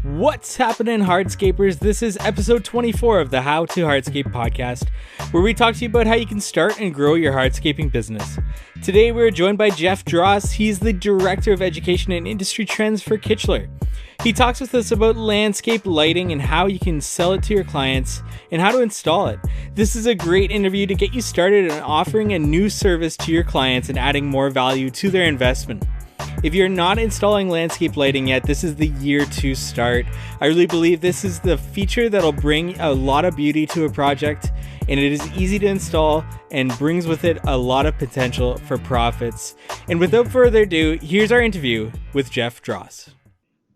What's happening, Hardscapers? This is episode 24 of the How to Hardscape Podcast, where we talk to you about how you can start and grow your hardscaping business. Today, we're joined by Jeff Dross. He's the Director of Education and Industry Trends for Kichler. He talks with us about landscape lighting and how you can sell it to your clients and how to install it. This is a great interview to get you started in offering a new service to your clients and adding more value to their investment. If you're not installing landscape lighting yet, this is the year to start. I really believe this is the feature that'll bring a lot of beauty to a project, and it is easy to install and brings with it a lot of potential for profits. And without further ado, here's our interview with Jeff Dross.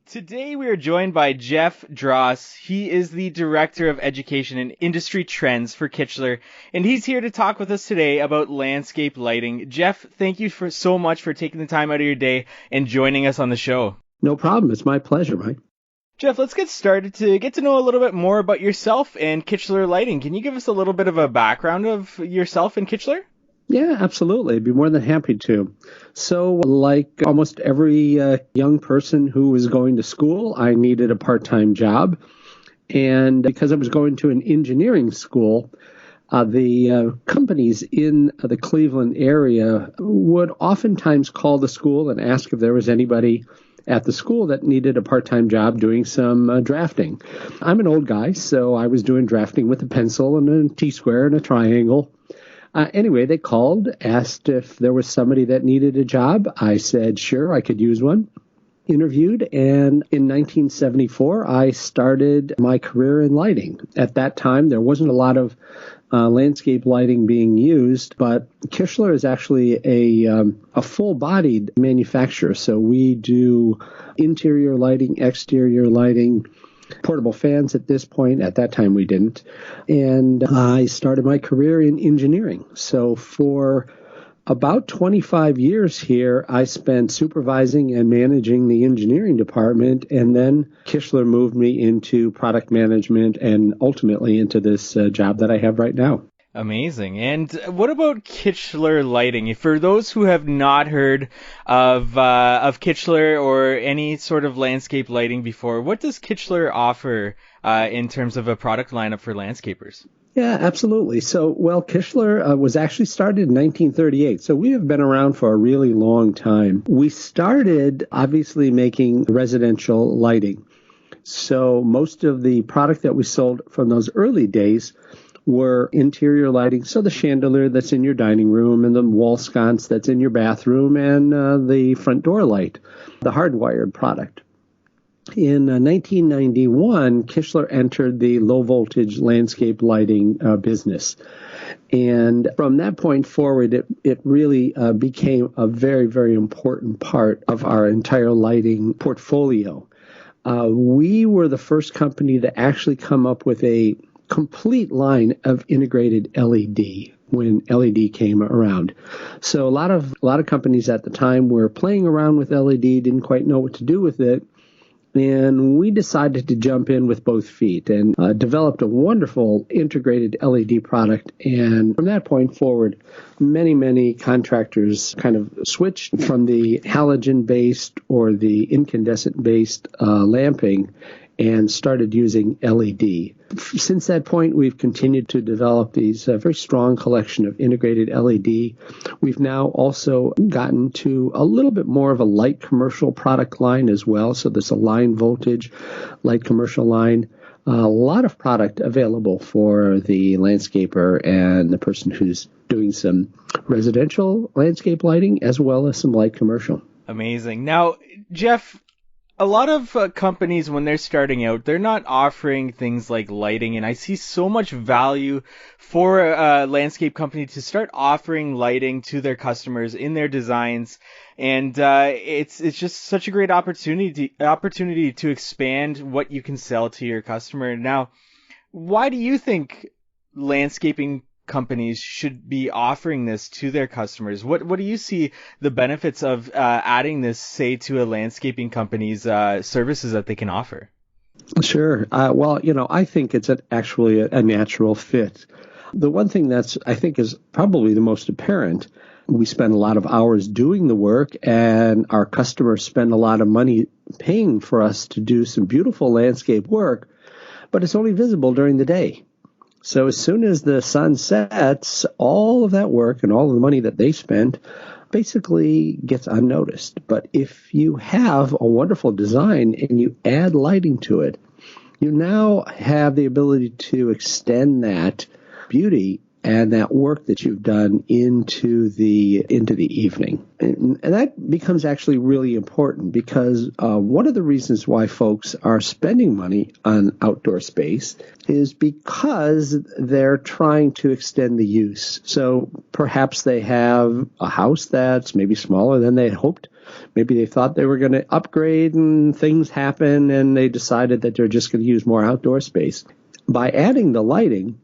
Today we are joined by Jeff Dross. He is the Director of Education and Industry Trends for Kichler, and he's here to talk with us today about landscape lighting. Jeff, thank you so much for taking the time out of your day and joining us on the show. No problem. It's my pleasure, Mike. Jeff, let's get started to get to know a little bit more about yourself and Kichler Lighting. Can you give us a little bit of a background of yourself and Kichler? Yeah, absolutely. I'd be more than happy to. So, like almost every young person who was going to school, I needed a part-time job. And because I was going to an engineering school, the companies in the Cleveland area would oftentimes call the school and ask if there was anybody at the school that needed a part-time job doing some drafting. I'm an old guy, so I was doing drafting with a pencil and a T-square and a triangle. Anyway, they called, asked if there was somebody that needed a job. I said, sure, I could use one. Interviewed, and in 1974, I started my career in lighting. At that time, there wasn't a lot of landscape lighting being used, but Kichler is actually a full-bodied manufacturer. So we do interior lighting, exterior lighting, portable fans at this point. At that time, we didn't. And I started my career in engineering. So for about 25 years here, I spent supervising and managing the engineering department. And then Kichler moved me into product management and ultimately into this job that I have right now. Amazing. And what about Kichler Lighting? For those who have not heard of Kichler or any sort of landscape lighting before, what does Kichler offer in terms of a product lineup for landscapers? Yeah, absolutely. So, Kichler was actually started in 1938. So we have been around for a really long time. We started obviously making residential lighting. So most of the product that we sold from those early days were interior lighting, so the chandelier that's in your dining room and the wall sconce that's in your bathroom and the front door light, the hardwired product. In 1991, Kichler entered the low-voltage landscape lighting business. And from that point forward, it really became a very, very important part of our entire lighting portfolio. We were the first company to actually come up with a complete line of integrated LED when LED came around. So a lot of companies at the time were playing around with LED, didn't quite know what to do with it. And we decided to jump in with both feet and developed a wonderful integrated LED product. And from that point forward, many contractors kind of switched from the halogen-based or the incandescent-based lamping and started using LED. Since that point, we've continued to develop these very strong collection of integrated LED. We've now also gotten to a little bit more of a light commercial product line as well. So there's a line voltage light commercial line. A lot of product available for the landscaper and the person who's doing some residential landscape lighting as well as some light commercial. Amazing. Now, Jeff, a lot of companies, when they're starting out, they're not offering things like lighting, and I see so much value for a landscape company to start offering lighting to their customers in their designs, and it's just such a great opportunity to expand what you can sell to your customer. Now, why do you think landscaping companies should be offering this to their customers? What do you see the benefits of adding this, say, to a landscaping company's services that they can offer? Sure. I think it's actually a natural fit. The one thing that's, I think, is probably the most apparent We spend a lot of hours doing the work, and our customers spend a lot of money paying for us to do some beautiful landscape work, but it's only visible during the day. So as soon as the sun sets, all of that work and all of the money that they spend basically gets unnoticed. But if you have a wonderful design and you add lighting to it, you now have the ability to extend that beauty and that work that you've done into the evening. And that becomes actually really important because one of the reasons why folks are spending money on outdoor space is because they're trying to extend the use. So perhaps they have a house that's maybe smaller than they had hoped. Maybe they thought they were going to upgrade and things happen and they decided that they're just going to use more outdoor space. By adding the lighting,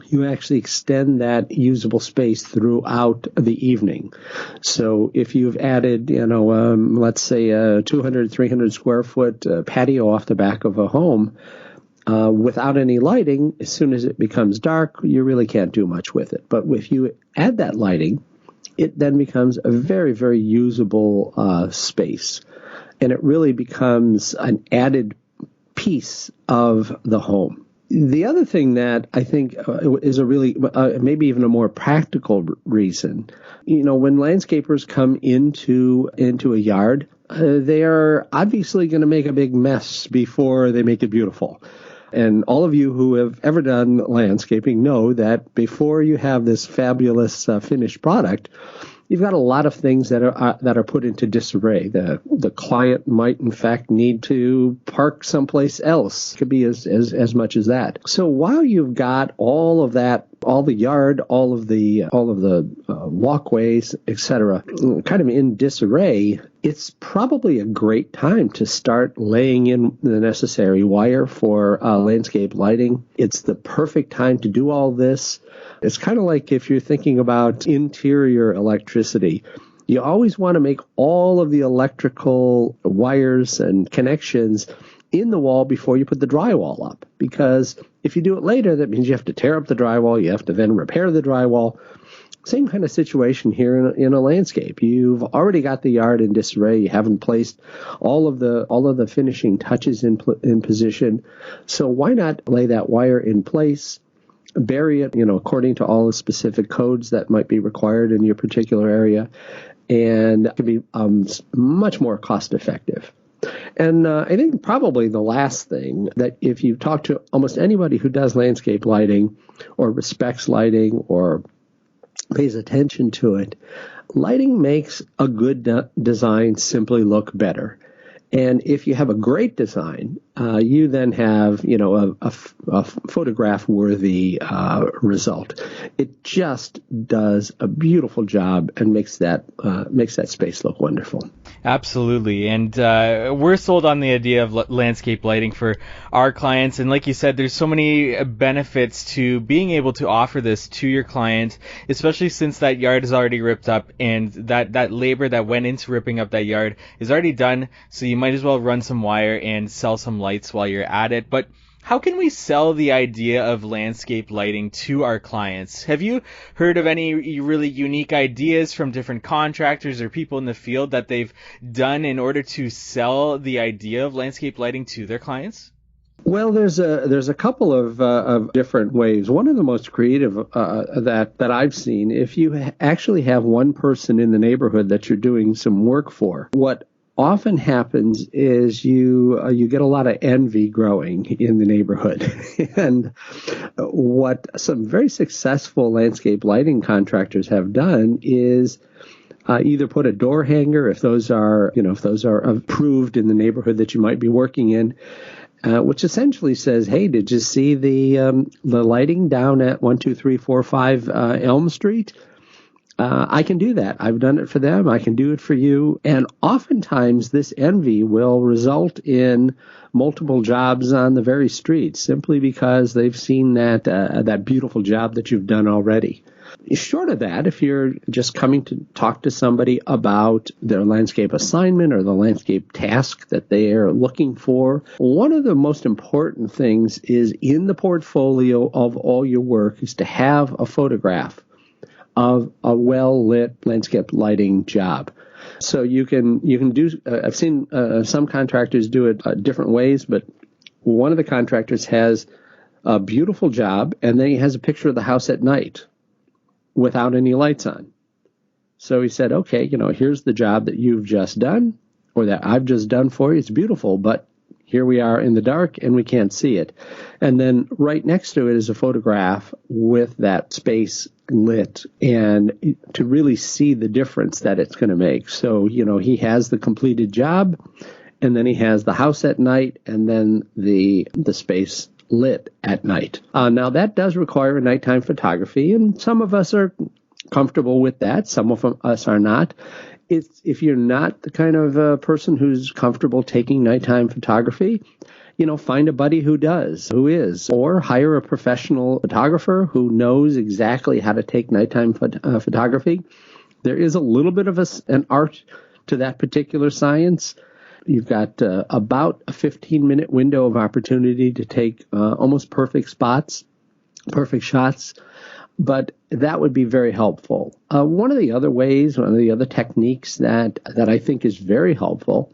you actually extend that usable space throughout the evening. So if you've added, let's say a 200, 300 square foot patio off the back of a home without any lighting, as soon as it becomes dark, you really can't do much with it. But if you add that lighting, it then becomes a very, very usable space. And it really becomes an added piece of the home. The other thing that I think is a really, maybe even a more practical reason, when landscapers come into a yard, they are obviously going to make a big mess before they make it beautiful. And all of you who have ever done landscaping know that before you have this fabulous finished product, you've got a lot of things that are put into disarray. The client might in fact need to park someplace else. It could be as much as that. So while you've got all of that, all the yard, all of the walkways, etc., kind of in disarray, it's probably a great time to start laying in the necessary wire for landscape lighting. It's the perfect time to do all this. It's kind of like if you're thinking about interior electricity. You always want to make all of the electrical wires and connections in the wall before you put the drywall up. Because if you do it later, that means you have to tear up the drywall. You have to then repair the drywall. Same kind of situation here in a landscape. You've already got the yard in disarray. You haven't placed all of the finishing touches in position. So why not lay that wire in place? Bury it, according to all the specific codes that might be required in your particular area, and it can be much more cost effective. And I think probably the last thing that if you talk to almost anybody who does landscape lighting or respects lighting or pays attention to it, lighting makes a good design simply look better. And if you have a great design, you then have, a photograph-worthy result. It just does a beautiful job and makes that space look wonderful. Absolutely. And we're sold on the idea of landscape lighting for our clients. And like you said, there's so many benefits to being able to offer this to your client, especially since that yard is already ripped up and that labor that went into ripping up that yard is already done. So you might as well run some wire and sell some lights while you're at it. But how can we sell the idea of landscape lighting to our clients? Have you heard of any really unique ideas from different contractors or people in the field that they've done in order to sell the idea of landscape lighting to their clients? Well, there's a couple of different ways. One of the most creative that I've seen, if you actually have one person in the neighborhood that you're doing some work for, what often happens is you get a lot of envy growing in the neighborhood. And what some very successful landscape lighting contractors have done is either put a door hanger, if those are approved in the neighborhood that you might be working in, which essentially says, hey, did you see the lighting down at 12345 Elm Street? I can do that. I've done it for them. I can do it for you. And oftentimes this envy will result in multiple jobs on the very street simply because they've seen that beautiful job that you've done already. Short of that, if you're just coming to talk to somebody about their landscape assignment or the landscape task that they are looking for, one of the most important things is in the portfolio of all your work is to have a photograph of a well-lit landscape lighting job. So you can do, I've seen some contractors do it different ways, but one of the contractors has a beautiful job, and then he has a picture of the house at night without any lights on. So he said, okay, here's the job that you've just done, or that I've just done for you. It's beautiful, but here we are in the dark and we can't see it. And then right next to it is a photograph with that space lit, and to really see the difference that it's going to make. So, he has the completed job, and then he has the house at night, and then the space lit at night. Now, that does require nighttime photography, and some of us are comfortable with that. Some of us are not. If you're not the kind of person who's comfortable taking nighttime photography, find a buddy who is, or hire a professional photographer who knows exactly how to take nighttime photography. There is a little bit of an art to that particular science. You've got about a 15-minute window of opportunity to take almost perfect shots. But that would be very helpful. One of the other techniques that I think is very helpful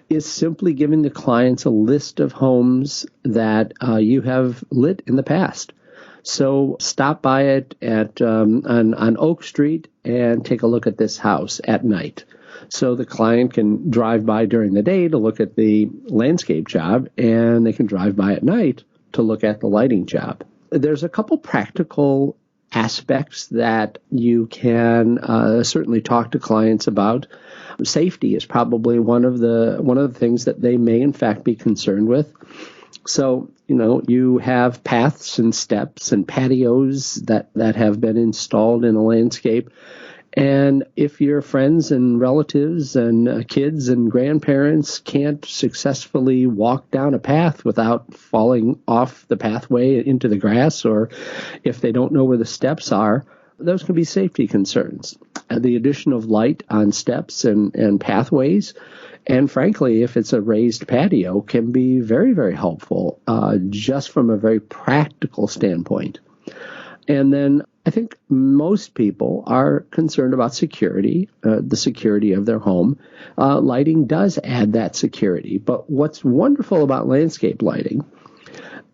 is simply giving the clients a list of homes that you have lit in the past. So stop by it on Oak Street and take a look at this house at night. So the client can drive by during the day to look at the landscape job, and they can drive by at night to look at the lighting job. There's a couple practical aspects that you can certainly talk to clients about. Safety is probably one of the things that they may in fact be concerned with. So, you have paths and steps and patios that have been installed in a landscape. And if your friends and relatives and kids and grandparents can't successfully walk down a path without falling off the pathway into the grass, or if they don't know where the steps are, those can be safety concerns. The addition of light on steps and pathways, and frankly, if it's a raised patio, can be very, very helpful just from a very practical standpoint. And then I think most people are concerned about security, the security of their home. Lighting does add that security. But what's wonderful about landscape lighting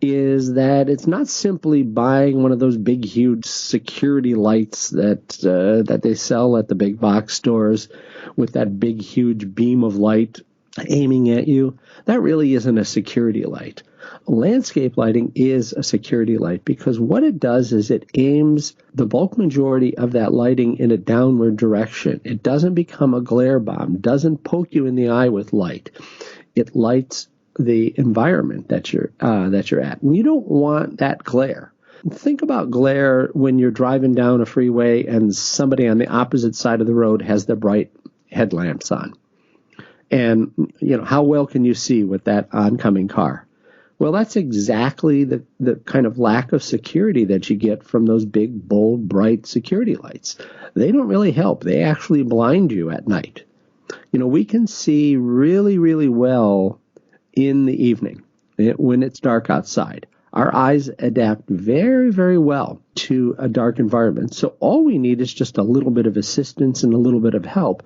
is that it's not simply buying one of those big, huge security lights that they sell at the big box stores with that big, huge beam of light aiming at you. That really isn't a security light. Landscape lighting is a security light because what it does is it aims the bulk majority of that lighting in a downward direction. It doesn't become a glare bomb, doesn't poke you in the eye with light. It lights the environment that you're at. And you don't want that glare. Think about glare when you're driving down a freeway and somebody on the opposite side of the road has their bright headlamps on. And, how well can you see with that oncoming car? Well, that's exactly the kind of lack of security that you get from those big, bold, bright security lights. They don't really help. They actually blind you at night. We can see really, really well in the evening when it's dark outside. Our eyes adapt very, very well to a dark environment. So all we need is just a little bit of assistance and a little bit of help.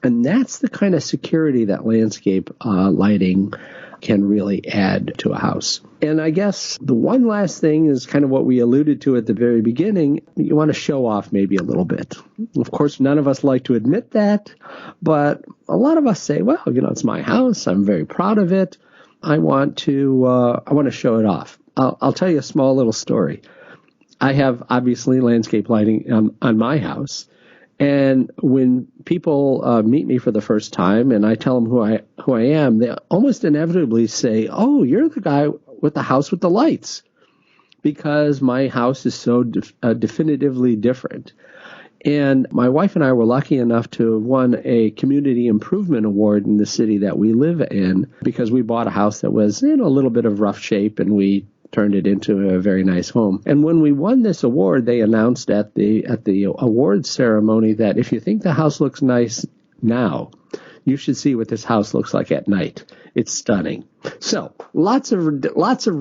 And that's the kind of security that landscape lighting can really add to a house. And I guess the one last thing is kind of what we alluded to at the very beginning. You want to show off maybe a little bit. Of course, none of us like to admit that, but a lot of us say, well, it's my house. I'm very proud of it. I want to show it off. I'll tell you a small little story. I have obviously landscape lighting on my house. And when people meet me for the first time and I tell them who I am, they almost inevitably say, oh, you're the guy with the house with the lights, because my house is so definitively different. And my wife and I were lucky enough to have won a community improvement award in the city that we live in because we bought a house that was in a little bit of rough shape and we turned it into a very nice home. And when we won this award, they announced at the awards ceremony that if you think the house looks nice now, you should see what this house looks like at night. It's stunning. So lots of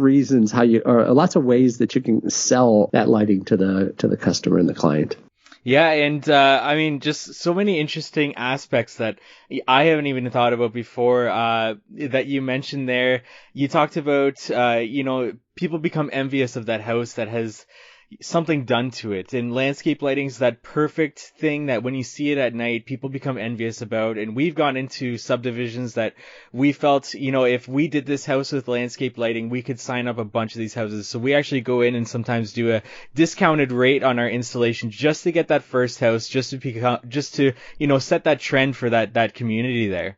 reasons lots of ways that you can sell that lighting to the customer and the client. Yeah, and I mean, just so many interesting aspects that I haven't even thought about before that you mentioned there. You talked about, people become envious of that house that has something done to it. And landscape lighting is that perfect thing that when you see it at night, people become envious about. And we've gone into subdivisions that we felt, if we did this house with landscape lighting, we could sign up a bunch of these houses. So we actually go in and sometimes do a discounted rate on our installation just to get that first house, just to set that trend for that community there.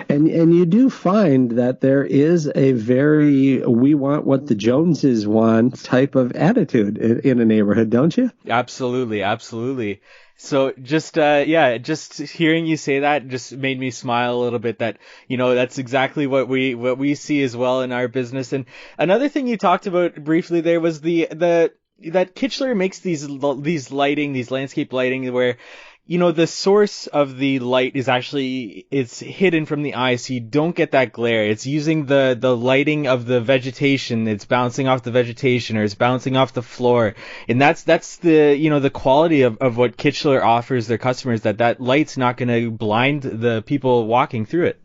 And you do find that there is a very we want what the Joneses want type of attitude in a neighborhood, don't you? Absolutely. So just hearing you say that just made me smile a little bit that, that's exactly what we see as well in our business. And another thing you talked about briefly there was that Kichler makes these landscape lighting where the source of the light it's hidden from the eye, so you don't get that glare. It's using the lighting of the vegetation. It's bouncing off the vegetation, or it's bouncing off the floor. And that's the, the quality of what Kichler offers their customers, that light's not going to blind the people walking through it.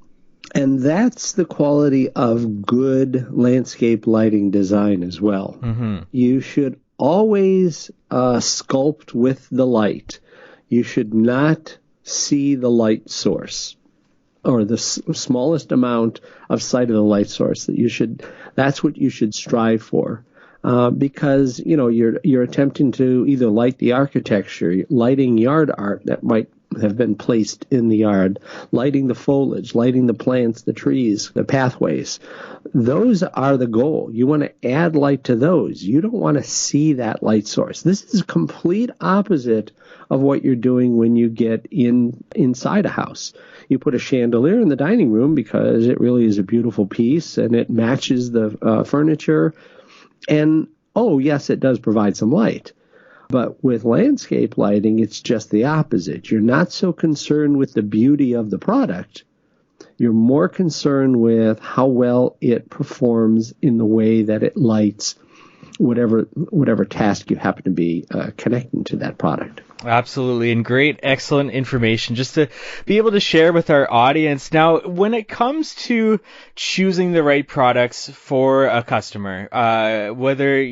And that's the quality of good landscape lighting design as well. Mm-hmm. You should always sculpt with the light. You should not see the light source or the smallest amount of sight of the light source. That's what you should strive for, because you're attempting to either light the architecture, lighting yard art that might have been placed in the yard, lighting the foliage, lighting the plants, the trees, the pathways. Those are the goal. You want to add light to those. You don't want to see that light source. This is complete opposite of what you're doing when you get inside a house. You put a chandelier in the dining room because it really is a beautiful piece and it matches the furniture. And, oh, yes, it does provide some light. But with landscape lighting, it's just the opposite. You're not so concerned with the beauty of the product. You're more concerned with how well it performs in the way that it lights whatever task you happen to be connecting to that product. Absolutely, and great, excellent information just to be able to share with our audience. Now, when it comes to choosing the right products for a customer, whether,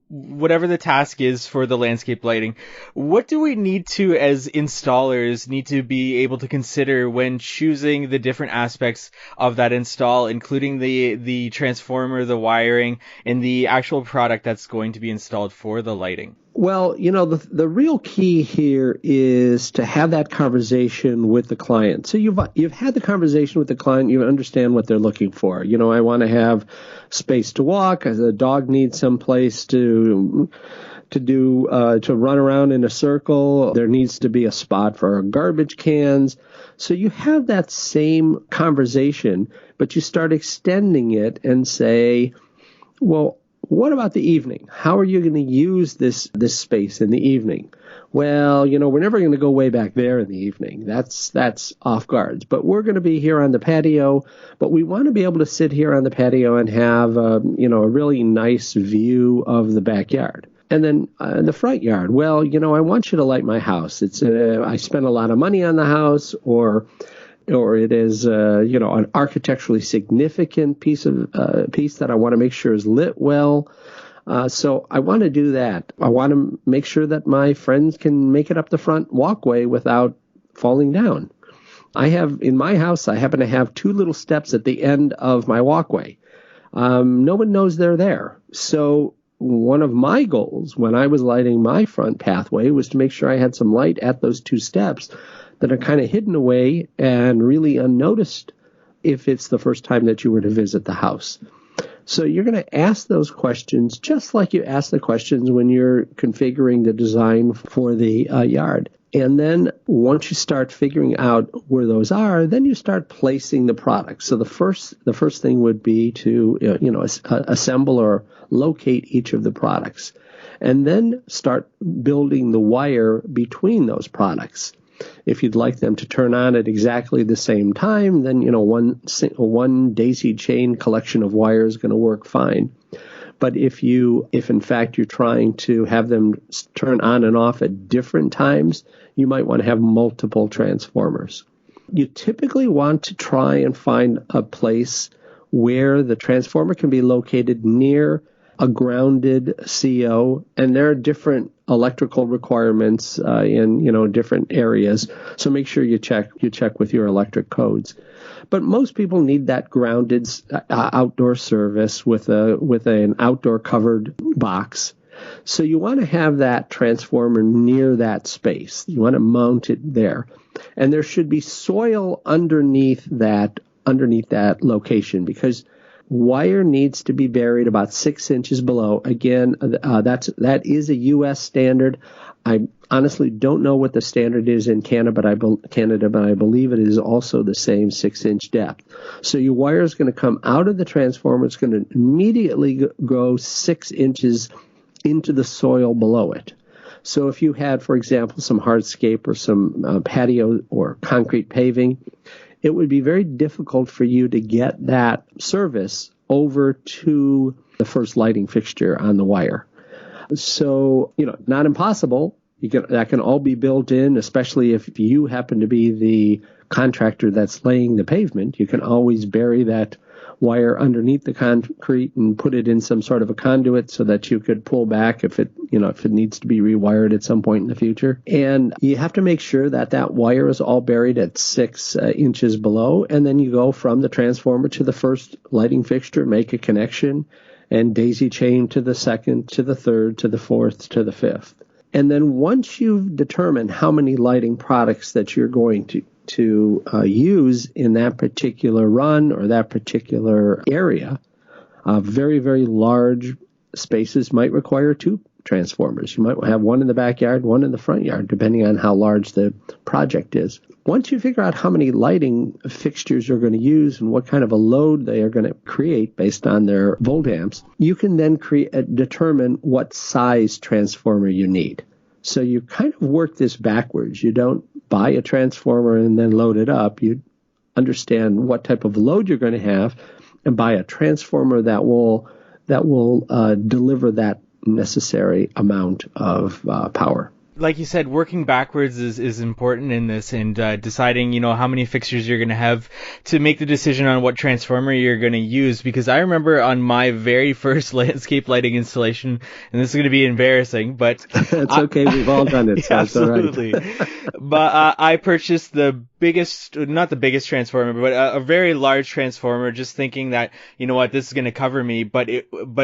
whatever the task is for the landscape lighting, what do we need to, as installers, need to be able to consider when choosing the different aspects of that install, including the transformer, the wiring, and the actual product that's going to be installed for the lighting? Well, the real key here is to have that conversation with the client. So you've had the conversation with the client. You understand what they're looking for. I want to have space to walk. The dog needs some place to run around in a circle. There needs to be a spot for garbage cans. So you have that same conversation, but you start extending it and say, well, what about the evening? How are you going to use this space in the evening? Well, we're never going to go way back there in the evening. That's off guards. But we're going to be here on the patio. But we want to be able to sit here on the patio and have a really nice view of the backyard. And then the front yard. Well, I want you to light my house. I spent a lot of money on the house, or it is an architecturally significant piece that I want to make sure is lit well. So I want to do that. I want to make sure that my friends can make it up the front walkway without falling down. In my house, I happen to have 2 little steps at the end of my walkway. No one knows they're there. So one of my goals when I was lighting my front pathway was to make sure I had some light at those 2 steps that are kind of hidden away and really unnoticed if it's the first time that you were to visit the house. So you're going to ask those questions just like you ask the questions when you're configuring the design for the yard. And then once you start figuring out where those are, then you start placing the products. So the first thing would be to assemble or locate each of the products, and then start building the wire between those products. If you'd like them to turn on at exactly the same time, then one daisy chain collection of wire is going to work fine. But if in fact you're trying to have them turn on and off at different times, you might want to have multiple transformers. You typically want to try and find a place where the transformer can be located near a grounded CO, and there are different electrical requirements in different areas. So make sure you check with your electric codes. But most people need that grounded outdoor service with an outdoor covered box. So you want to have that transformer near that space. You want to mount it there, and there should be soil underneath that location, because wire needs to be buried about 6 inches below. Again, that is a U.S. standard. I honestly don't know what the standard is in Canada, but I believe it is also the same 6-inch depth. So your wire is going to come out of the transformer. It's going to immediately go 6 inches into the soil below it. So if you had, for example, some hardscape or some patio or concrete paving, it would be very difficult for you to get that service over to the first lighting fixture on the wire. So, not impossible. That can all be built in, especially if you happen to be the contractor that's laying the pavement. You can always bury that wire underneath the concrete and put it in some sort of a conduit so that you could pull back if it needs to be rewired at some point in the future. And you have to make sure that wire is all buried at 6 inches below, and then you go from the transformer to the first lighting fixture, make a connection, and daisy chain to the second, to the third, to the fourth, to the fifth. And then once you've determined how many lighting products that you're going to use in that particular run or that particular area, very, very large spaces might require 2 transformers. You might have one in the backyard, one in the front yard, depending on how large the project is. Once you figure out how many lighting fixtures you're going to use and what kind of a load they are going to create based on their volt amps, you can then determine what size transformer you need. So you kind of work this backwards. You don't buy a transformer and then load it up. You understand what type of load you're going to have and buy a transformer that will deliver that necessary amount of power. Like you said, working backwards is important in this, and deciding, how many fixtures you're going to have to make the decision on what transformer you're going to use. Because I remember on my very first landscape lighting installation, and this is going to be embarrassing, but it's okay. We've all done it. So absolutely. It's all right. But I purchased not the biggest transformer, but a very large transformer, just thinking that, this is going to cover me. But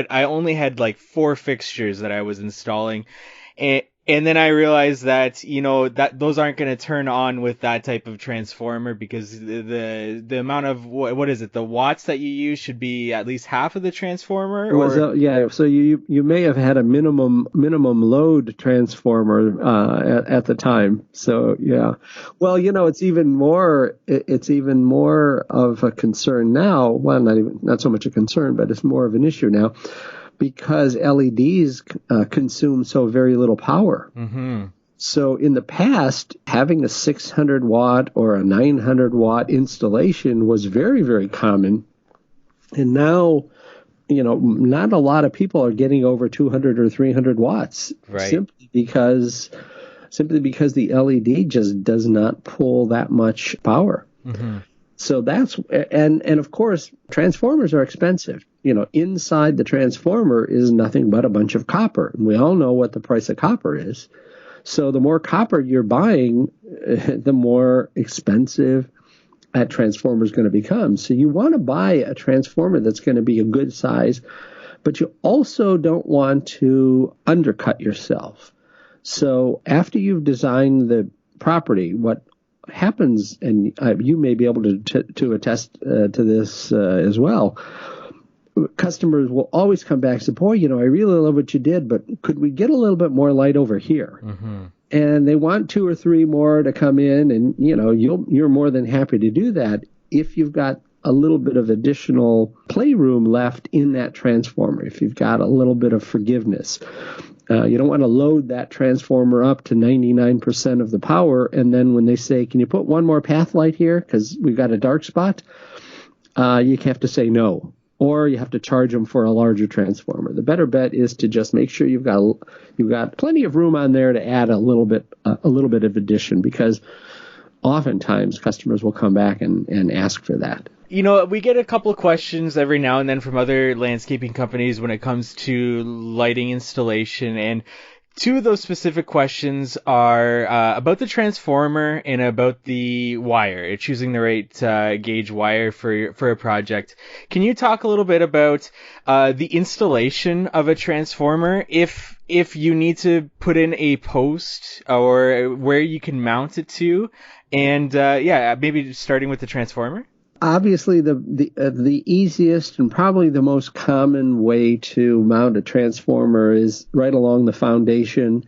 I only had like 4 fixtures that I was installing. And then I realized that, that those aren't going to turn on with that type of transformer, because the amount of, what is it, the watts that you use should be at least half of the transformer? So you may have had a minimum load transformer at the time. So, yeah. Well, it's even more of a concern now. Well, not so much a concern, but it's more of an issue now, because LEDs consume so very little power. Mm-hmm. So in the past, having a 600 watt or a 900 watt installation was very, very common. And now, not a lot of people are getting over 200 or 300 watts, right? Simply because the LED just does not pull that much power. Mm-hmm. So and of course, transformers are expensive. Inside the transformer is nothing but a bunch of copper. And we all know what the price of copper is. So the more copper you're buying, the more expensive that transformer is going to become. So you want to buy a transformer that's going to be a good size, but you also don't want to undercut yourself. So after you've designed the property, what happens, and you may be able to attest to this as well, customers will always come back and say, boy, I really love what you did, but could we get a little bit more light over here? Mm-hmm. And they want 2 or 3 more to come in, and you're more than happy to do that if you've got a little bit of additional playroom left in that transformer, if you've got a little bit of forgiveness. You don't want to load that transformer up to 99% of the power, and then when they say, can you put one more path light here because we've got a dark spot, you have to say no. or you have to charge them for a larger transformer. The better bet is to just make sure you've got plenty of room on there to add a little bit of addition, because oftentimes customers will come back and ask for that. We get a couple of questions every now and then from other landscaping companies when it comes to lighting installation, and two of those specific questions are about the transformer and about the wire, choosing the right gauge wire for a project. Can you talk a little bit about the installation of a transformer, if you need to put in a post or where you can mount it to, and maybe starting with the transformer? Obviously, the easiest and probably the most common way to mount a transformer is right along the foundation,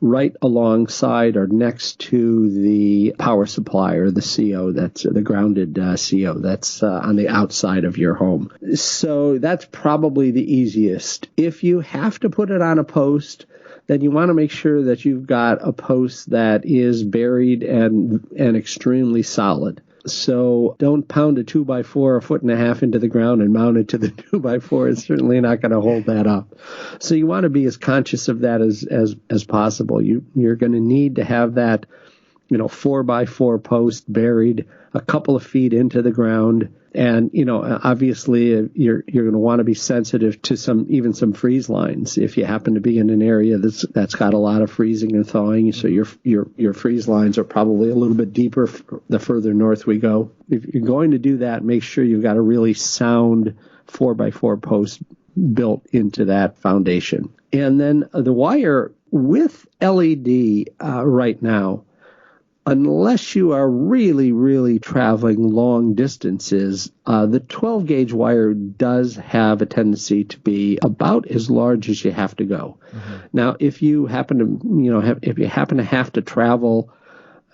right alongside or next to the power supply or the CO, that's the grounded CO, that's on the outside of your home. So that's probably the easiest. If you have to put it on a post, then you want to make sure that you've got a post that is buried and extremely solid. So don't pound a 2x4 1.5 feet into the ground and mount it to the 2x4. It's certainly not going to hold that up. So you want to be as conscious of that as possible. You're going to need to have that 4x4 post buried a couple of feet into the ground. And, obviously you're going to want to be sensitive to some freeze lines. If you happen to be in an area that's got a lot of freezing and thawing, so your freeze lines are probably a little bit deeper the further north we go. If you're going to do that, make sure you've got a really sound 4x4 post built into that foundation. And then the wire with LED right now, unless you are really, really traveling long distances, the 12-gauge wire does have a tendency to be about as large as you have to go. Mm-hmm. Now, if you happen to have to travel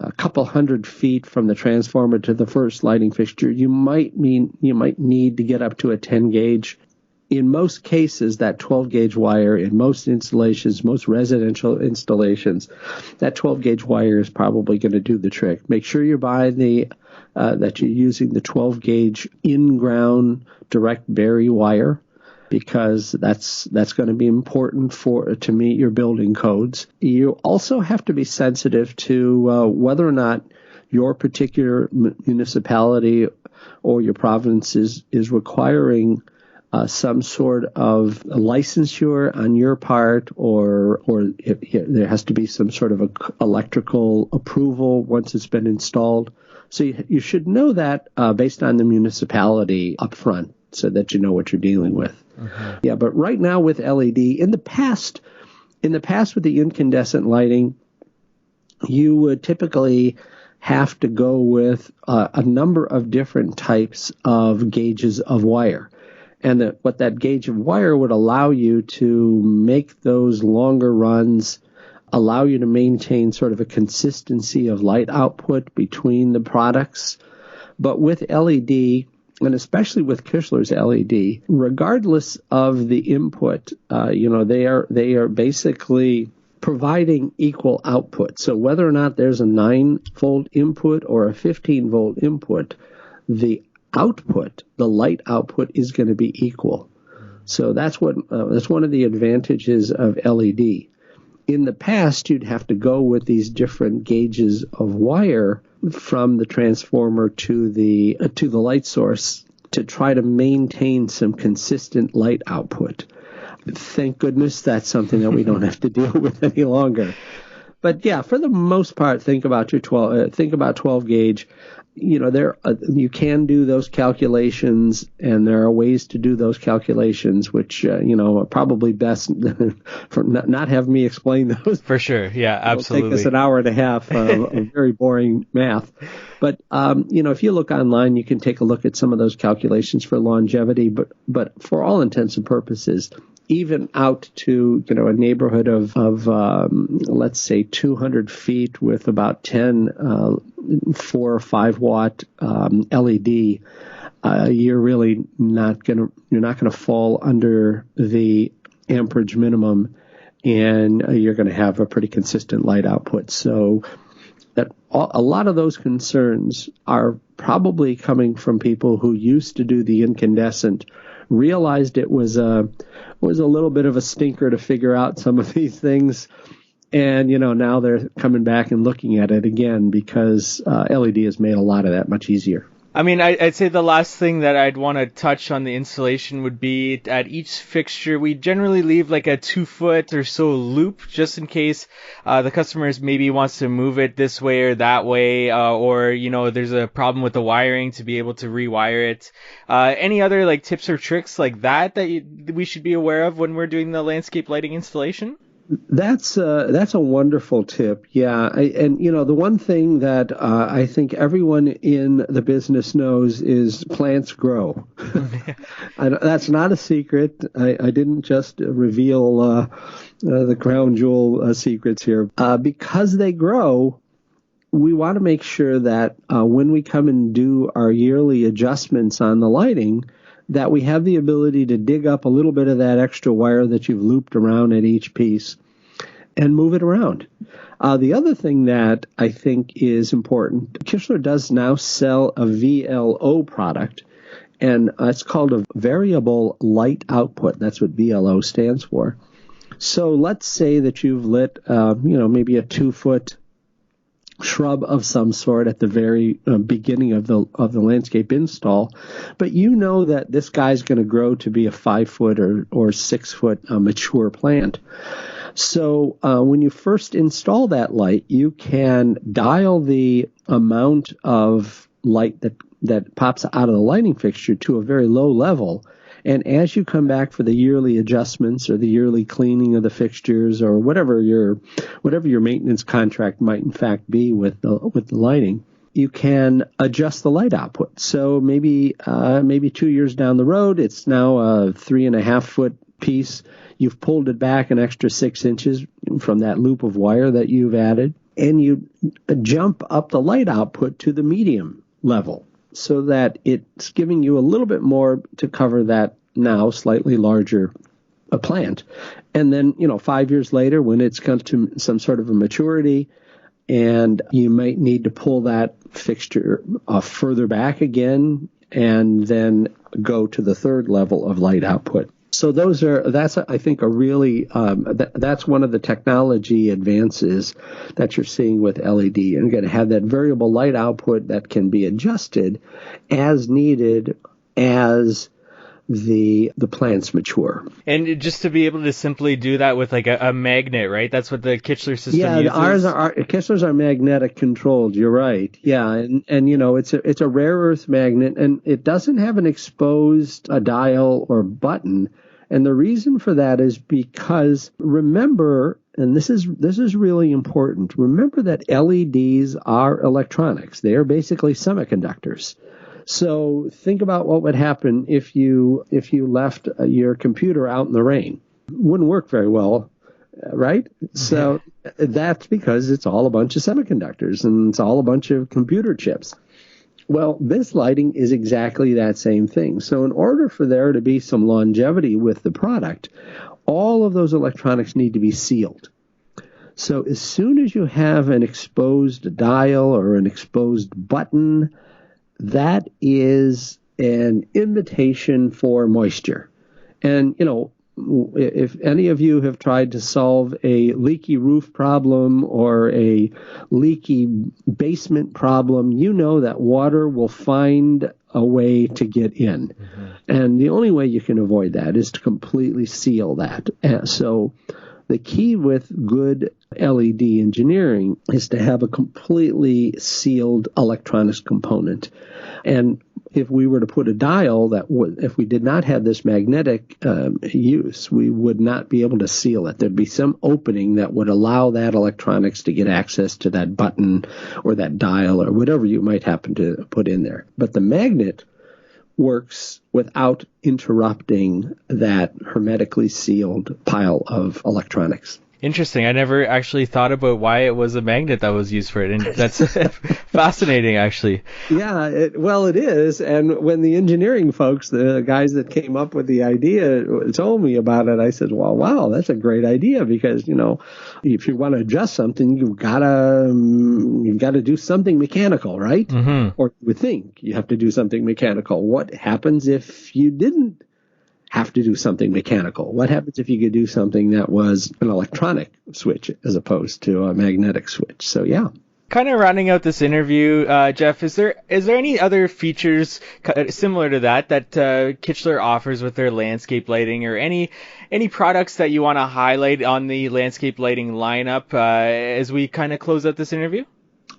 a couple hundred feet from the transformer to the first lighting fixture, you might need to get up to a 10-gauge. In most cases, that 12-gauge wire, in most installations, most residential installations, that 12-gauge wire is probably going to do the trick. Make sure you're buying that you're using the 12-gauge in-ground direct bury wire, because that's going to be important to meet your building codes. You also have to be sensitive to whether or not your particular municipality or your province is requiring some sort of licensure on your part, or there has to be some sort of electrical approval once it's been installed. So you should know that based on the municipality up front, so that you know what you're dealing with. Mm-hmm. Yeah, but right now with LED, in the past with the incandescent lighting, you would typically have to go with a number of different types of gauges of wire. And what that gauge of wire would allow you to make those longer runs, allow you to maintain sort of a consistency of light output between the products. But with LED, and especially with Kichler's LED, regardless of the input, they are basically providing equal output. So whether or not there's a 9-volt input or a 15-volt input, the light output is going to be equal. So that's one of the advantages of LED. In the past, you'd have to go with these different gauges of wire from the transformer to the light source to try to maintain some consistent light output. Thank goodness that's something that we don't have to deal with any longer. But yeah, for the most part, think about 12 gauge. You can do those calculations, and there are ways to do those calculations, which are probably best for not have me explain those. For sure, yeah, absolutely. It'll take us an hour and a half of very boring math. But if you look online, you can take a look at some of those calculations for longevity. But for all intents and purposes, even out to a neighborhood of let's say 200 feet with about 10 4 or 5 watt LED, you're really not gonna fall under the amperage minimum, and you're going to have a pretty consistent light output. So that a lot of those concerns are probably coming from people who used to do the incandescent, realized it was a little bit of a stinker to figure out some of these things. And, now they're coming back and looking at it again because LED has made a lot of that much easier. I mean, I'd say the last thing that I'd want to touch on the installation would be at each fixture, we generally leave like a 2-foot or so loop just in case the customers maybe wants to move it this way or that way, or, there's a problem with the wiring to be able to rewire it. Any other like tips or tricks like that we should be aware of when we're doing the landscape lighting installation? That's a wonderful tip. Yeah. The one thing that I think everyone in the business knows is plants grow. That's not a secret. I didn't just reveal the crown jewel secrets here. Because they grow, we want to make sure that when we come and do our yearly adjustments on the lighting, that we have the ability to dig up a little bit of that extra wire that you've looped around at each piece and move it around. The other thing that I think is important, Kichler does now sell a VLO product, and it's called a variable light output. That's what VLO stands for. So let's say that you've lit, maybe a 2-foot shrub of some sort at the very beginning of the landscape install, but that this guy's going to grow to be a 5-foot or 6-foot mature plant. So when you first install that light, you can dial the amount of light that pops out of the lighting fixture to a very low level. And as you come back for the yearly adjustments or the yearly cleaning of the fixtures or whatever your maintenance contract might in fact be with the lighting, you can adjust the light output. So maybe 2 years down the road, it's now a 3.5-foot piece. You've pulled it back an extra 6 inches from that loop of wire that you've added, and you jump up the light output to the medium level, so that it's giving you a little bit more to cover that now slightly larger plant. And then, 5 years later, when it's come to some sort of a maturity, and you might need to pull that fixture further back again, and then go to the third level of light output. So that's I think a really that's one of the technology advances that you're seeing with LED. And you're going to have that variable light output that can be adjusted as needed as the plants mature. And just to be able to simply do that with like a magnet, right? That's what the Kichler system uses. Kichlers are magnetic controlled. You're right. Yeah, and it's a rare earth magnet, and it doesn't have an exposed dial or button. And the reason for that is because remember, and this is really important. Remember that LEDs are electronics. They are basically semiconductors. So think about what would happen if you left your computer out in the rain. It wouldn't work very well, right? So that's because it's all a bunch of semiconductors and it's all a bunch of computer chips. Well, this lighting is exactly that same thing. So in order for there to be some longevity with the product, all of those electronics need to be sealed. So as soon as you have an exposed dial or an exposed button, that is an invitation for moisture. And, if any of you have tried to solve a leaky roof problem or a leaky basement problem, you know that water will find a way to get in. Mm-hmm. And the only way you can avoid that is to completely seal that. So the key with good LED engineering is to have a completely sealed electronics component. And if we were to put a dial if we did not have this magnetic use, we would not be able to seal it. There'd be some opening that would allow that electronics to get access to that button or that dial or whatever you might happen to put in there. But the magnet works without interrupting that hermetically sealed pile of electronics. Interesting. I never actually thought about why it was a magnet that was used for it, and that's fascinating, actually. Yeah, it is. And when the engineering folks, the guys that came up with the idea, told me about it, I said, well, wow, that's a great idea, because, if you want to adjust something, you've got to do something mechanical, right? Mm-hmm. Or you would think you have to do something mechanical. What happens if you didn't have to do something mechanical? What happens if you could do something that was an electronic switch as opposed to a magnetic switch? So, yeah. Kind of rounding out this interview, Jeff, is there any other features similar to that Kichler offers with their landscape lighting, or any products that you want to highlight on the landscape lighting lineup as we kind of close out this interview?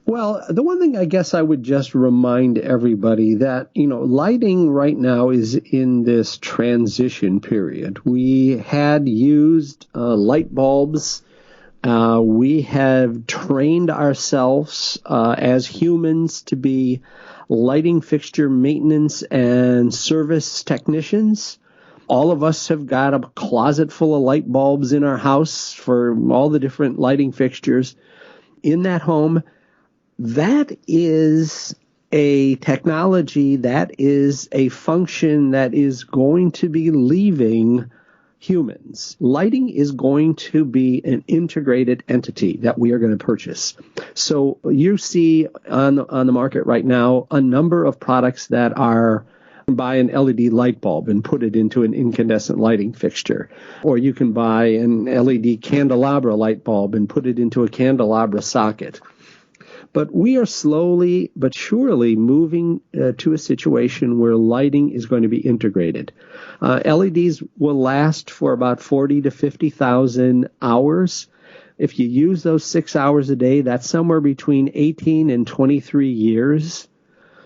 Well, the one thing I guess I would just remind everybody that, lighting right now is in this transition period. We had used light bulbs. We have trained ourselves as humans to be lighting fixture maintenance and service technicians. All of us have got a closet full of light bulbs in our house for all the different lighting fixtures in that home. That is a technology, that is a function that is going to be leaving humans. Lighting is going to be an integrated entity that we are going to purchase. So you see on the market right now a number of products that are buy an LED light bulb and put it into an incandescent lighting fixture. Or you can buy an LED candelabra light bulb and put it into a candelabra socket. But we are slowly but surely moving to a situation where lighting is going to be integrated. LEDs will last for about 40 to 50,000 hours. If you use those 6 hours a day, that's somewhere between 18 and 23 years.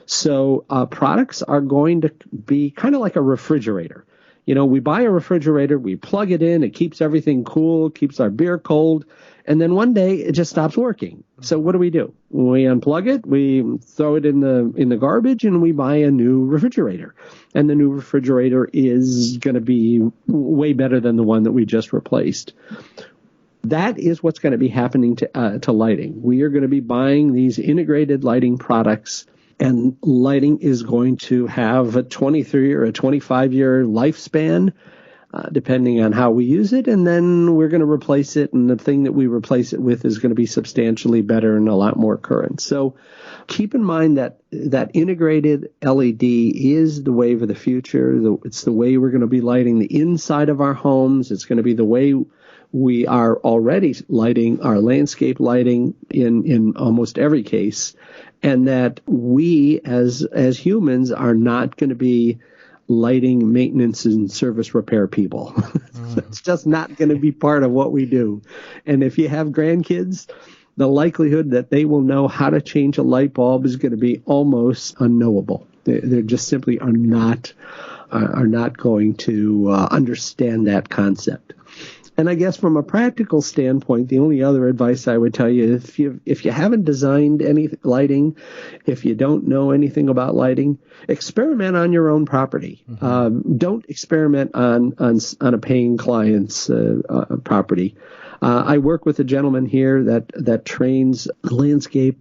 So products are going to be kind of like a refrigerator. We buy a refrigerator, we plug it in, it keeps everything cool, keeps our beer cold, and then one day it just stops working. So what do? We unplug it, we throw it in the garbage, and we buy a new refrigerator. And the new refrigerator is going to be way better than the one that we just replaced. That is what's going to be happening to lighting. We are going to be buying these integrated lighting products, and lighting is going to have a 23 or a 25-year lifespan, depending on how we use it. And then we're going to replace it, and the thing that we replace it with is going to be substantially better and a lot more current. So keep in mind that integrated LED is the wave of the future. It's the way we're going to be lighting the inside of our homes. It's going to be the way we are already lighting our landscape lighting in almost every case. And that we as humans are not going to be lighting maintenance and service repair people. It's just not going to be part of what we do. And if you have grandkids, the likelihood that they will know how to change a light bulb is going to be almost unknowable. They just simply are not going to understand that concept. And I guess from a practical standpoint, the only other advice I would tell you, if you haven't designed any lighting, if you don't know anything about lighting, experiment on your own property. Mm-hmm. Don't experiment on a paying client's property. I work with a gentleman here that trains landscape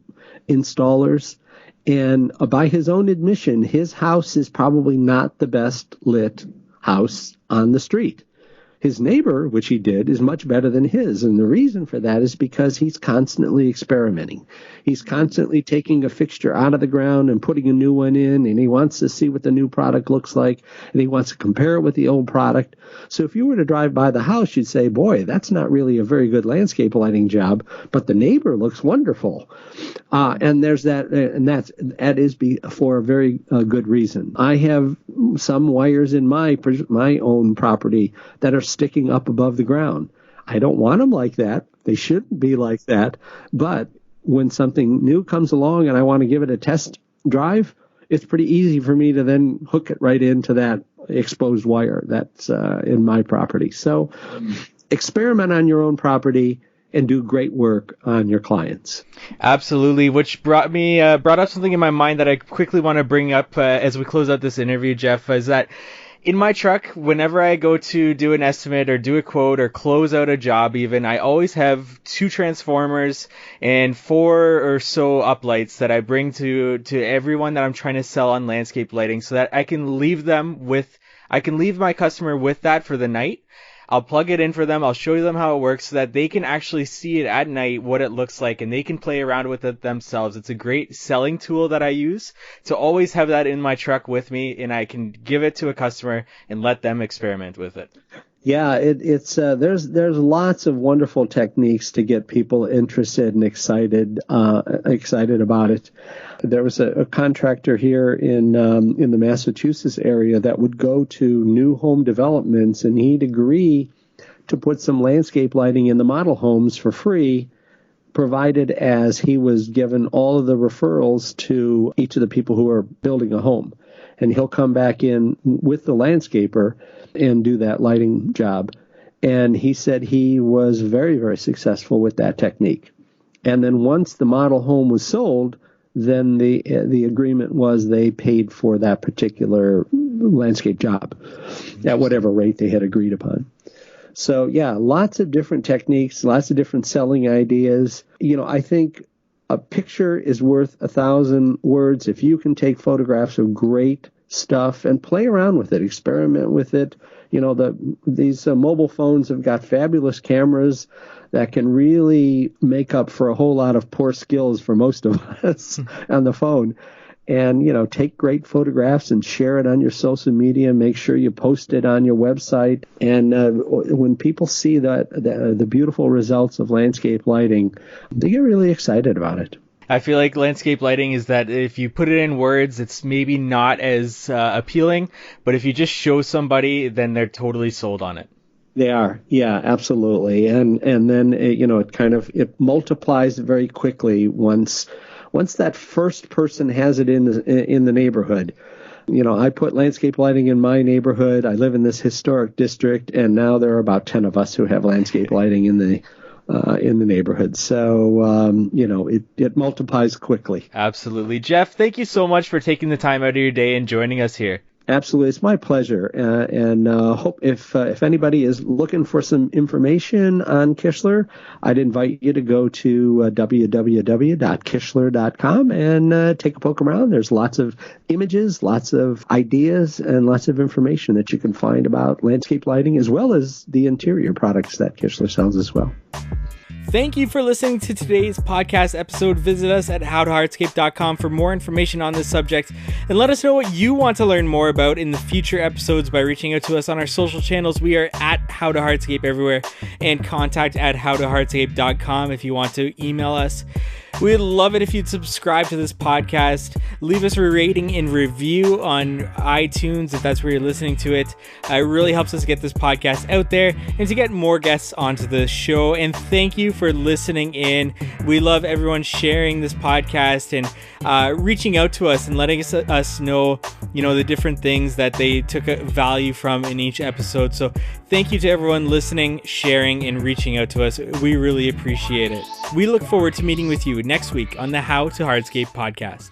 installers. And by his own admission, his house is probably not the best lit house on the street. His neighbor, which he did, is much better than his. And the reason for that is because he's constantly experimenting. He's constantly taking a fixture out of the ground and putting a new one in, and he wants to see what the new product looks like, and he wants to compare it with the old product. So if you were to drive by the house, you'd say, boy, that's not really a very good landscape lighting job, but the neighbor looks wonderful. And there's that, and that is for a very good reason. I have some wires in my own property that are sticking up above the ground. I don't want them like that. They shouldn't be like that. But when something new comes along and I want to give it a test drive, it's pretty easy for me to then hook it right into that exposed wire that's in my property. So experiment on your own property and do great work on your clients. Absolutely, which brought up something in my mind that I quickly want to bring up as we close out this interview, Jeff, is that in my truck, whenever I go to do an estimate or do a quote or close out a job even, I always have 2 transformers and 4 or so uplights that I bring to everyone that I'm trying to sell on landscape lighting, so that I can leave my customer with that for the night. I'll plug it in for them. I'll show them how it works so that they can actually see it at night, what it looks like, and they can play around with it themselves. It's a great selling tool that I use to always have that in my truck with me, and I can give it to a customer and let them experiment with it. Yeah, it's there's lots of wonderful techniques to get people interested and excited about it. There was a contractor here in the Massachusetts area that would go to new home developments, and he'd agree to put some landscape lighting in the model homes for free, provided as he was given all of the referrals to each of the people who are building a home. And he'll come back in with the landscaper and do that lighting job. And he said he was very, very successful with that technique. And then once the model home was sold, then the agreement was they paid for that particular landscape job at whatever rate they had agreed upon. So, yeah, lots of different techniques, lots of different selling ideas. I think a picture is worth 1,000 words. If you can take photographs of great stuff and play around with it, experiment with it. These mobile phones have got fabulous cameras that can really make up for a whole lot of poor skills for most of us on the phone. And, take great photographs and share it on your social media. Make sure you post it on your website. And when people see the beautiful results of landscape lighting, they get really excited about it. I feel like landscape lighting is that if you put it in words, it's maybe not as appealing, but if you just show somebody, then they're totally sold on it. They are, yeah, absolutely, and then it multiplies very quickly once that first person has it in the neighborhood. I put landscape lighting in my neighborhood. I live in this historic district, and now there are about 10 of us who have landscape lighting in the neighborhood. So, it multiplies quickly. Absolutely. Jeff, thank you so much for taking the time out of your day and joining us here. Absolutely. It's my pleasure. And hope if anybody is looking for some information on Kichler, I'd invite you to go to www.kichler.com and take a poke around. There's lots of images, lots of ideas, and lots of information that you can find about landscape lighting, as well as the interior products that Kichler sells as well. Thank you for listening to today's podcast episode. Visit us at howtohardscape.com for more information on this subject, and let us know what you want to learn more about in the future episodes by reaching out to us on our social channels. We are at howtohardscape everywhere, and contact at howtohardscape.com if you want to email us. We'd love it if you'd subscribe to this podcast, leave us a rating and review on iTunes if that's where you're listening to it. It really helps us get this podcast out there and to get more guests onto the show. And thank you for listening in. We love everyone sharing this podcast and reaching out to us and letting us know, the different things that they took a value from in each episode. So thank you to everyone listening, sharing, and reaching out to us. We really appreciate it. We look forward to meeting with you next week on the How to Hardscape podcast.